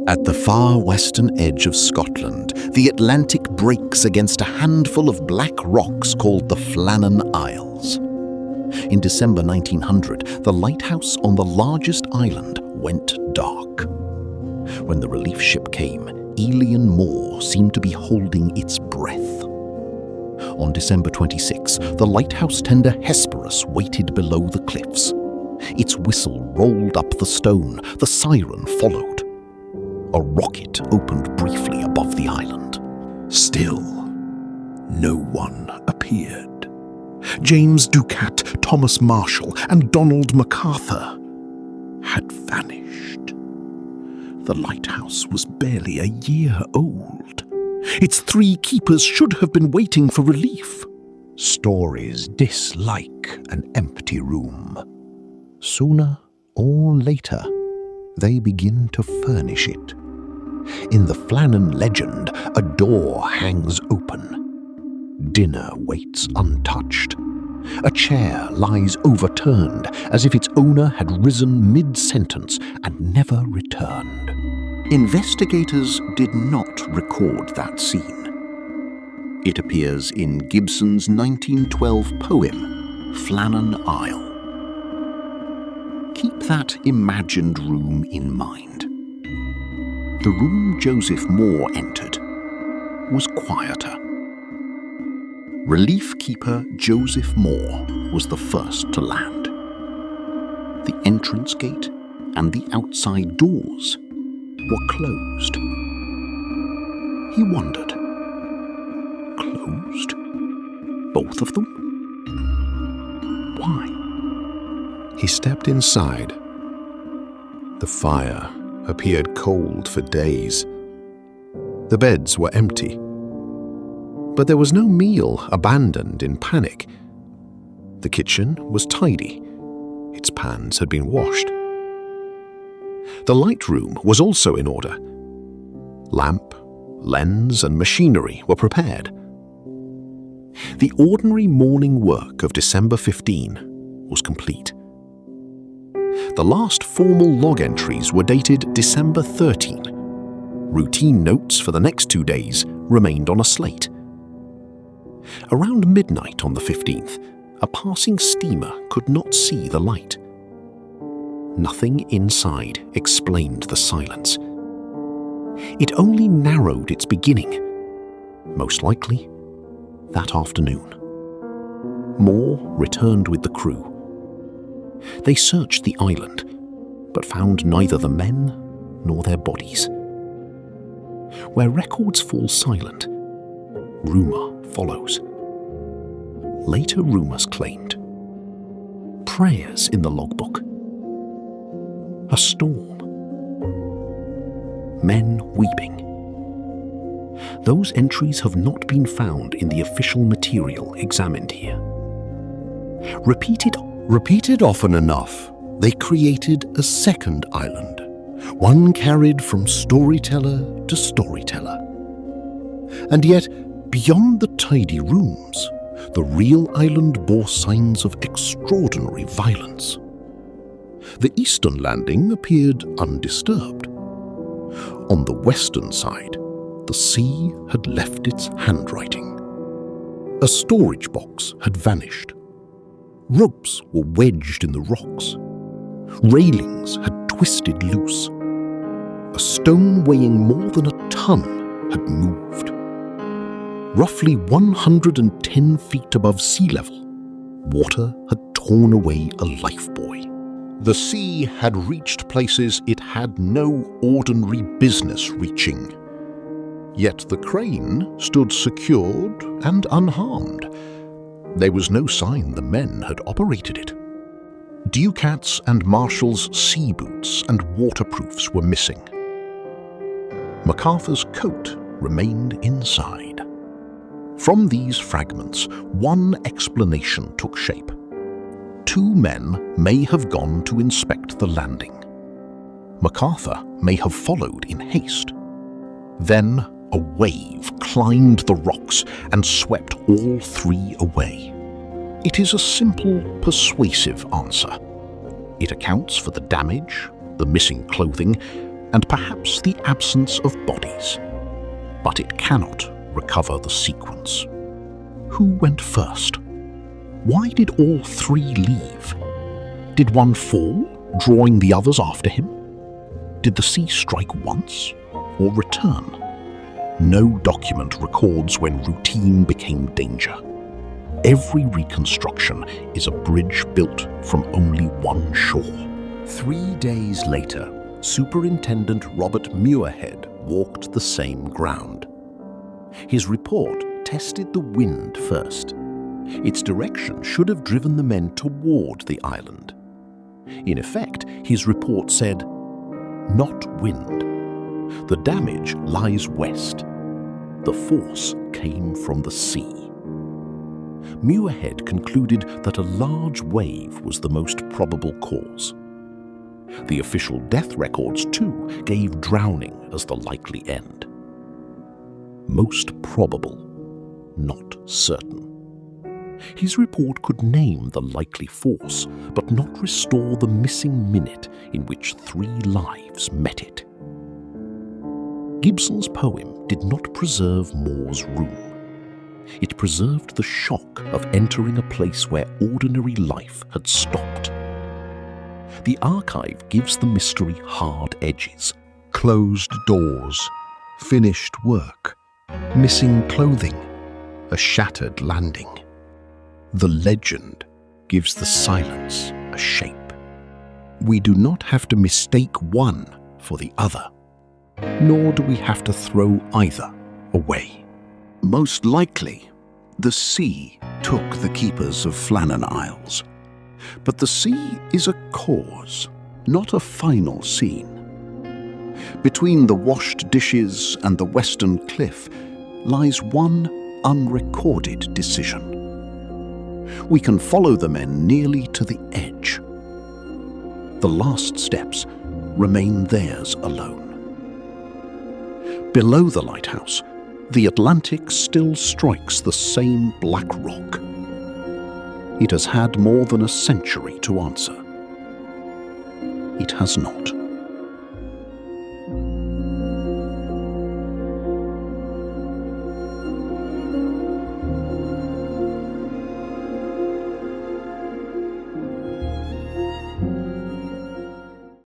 At the far western edge of Scotland, the Atlantic breaks against a handful of black rocks called the Flannan Isles. In December 1900, the lighthouse on the largest island went dark. When the relief ship came, Elian Moor seemed to be holding its breath. On December 26, the lighthouse tender Hesperus waited below the cliffs. Its whistle rolled up the stone, the siren followed. A rocket opened briefly above the island. Still, no one appeared. James Ducat, Thomas Marshall, and Donald MacArthur had vanished. The lighthouse was barely a year old. Its 3 keepers should have been waiting for relief. Stories dislike an empty room. Sooner or later, they begin to furnish it. In the Flannan legend, a door hangs open. Dinner waits untouched. A chair lies overturned as if its owner had risen mid-sentence and never returned. Investigators did not record that scene. It appears in Gibson's 1912 poem, Flannan Isle. Keep that imagined room in mind. The room Joseph Moore entered was quieter. Relief keeper Joseph Moore was the first to land. The entrance gate and the outside doors were closed. He wondered. Closed? Both of them? Why? He stepped inside. The fire appeared cold for days. The beds were empty. But there was no meal abandoned in panic. The kitchen was tidy. Its pans had been washed. The light room was also in order. Lamp, lens, and machinery were prepared. The ordinary morning work of December 15 was complete. The last formal log entries were dated December 13. Routine notes for the next 2 days remained on a slate. Around midnight on the 15th, a passing steamer could not see the light. Nothing inside explained the silence. It only narrowed its beginning, most likely that afternoon. Moore returned with the crew. They searched the island, but found neither the men nor their bodies. Where records fall silent, rumor follows. Later rumors claimed prayers in the logbook, a storm, men weeping. Those entries have not been found in the official material examined here. Repeated often enough, they created a second island, one carried from storyteller to storyteller. And yet, beyond the tidy rooms, the real island bore signs of extraordinary violence. The eastern landing appeared undisturbed. On the western side, the sea had left its handwriting. A storage box had vanished. Ropes were wedged in the rocks. Railings had twisted loose. A stone weighing more than a ton had moved. Roughly 110 feet above sea level, water had torn away a lifebuoy. The sea had reached places it had no ordinary business reaching. Yet the crane stood secured and unharmed. There was no sign the men had operated it. Ducat's and Marshall's sea boots and waterproofs were missing. MacArthur's coat remained inside. From these fragments, one explanation took shape. 2 men may have gone to inspect the landing. MacArthur may have followed in haste. Then a wave climbed the rocks and swept all 3 away. It is a simple, persuasive answer. It accounts for the damage, the missing clothing, and perhaps the absence of bodies. But it cannot recover the sequence. Who went first? Why did all three leave? Did one fall, drawing the others after him? Did the sea strike once, or return? No document records when routine became danger. Every reconstruction is a bridge built from only one shore. 3 days later, Superintendent Robert Muirhead walked the same ground. His report tested the wind first. Its direction should have driven the men toward the island. In effect, his report said, "Not wind. The damage lies west. The force came from the sea." Muirhead concluded that a large wave was the most probable cause. The official death records, too, gave drowning as the likely end. Most probable, not certain. His report could name the likely force, but not restore the missing minute in which 3 lives met it. Gibson's poem did not preserve Moore's room. It preserved the shock of entering a place where ordinary life had stopped. The archive gives the mystery hard edges. Closed doors, finished work, missing clothing, a shattered landing. The legend gives the silence a shape. We do not have to mistake one for the other, nor do we have to throw either away. Most likely, the sea took the keepers of Flannan Isles. But the sea is a cause, not a final scene. Between the washed dishes and the western cliff lies one unrecorded decision. We can follow the men nearly to the edge. The last steps remain theirs alone. Below the lighthouse, the Atlantic still strikes the same black rock. It has had more than a century to answer. It has not.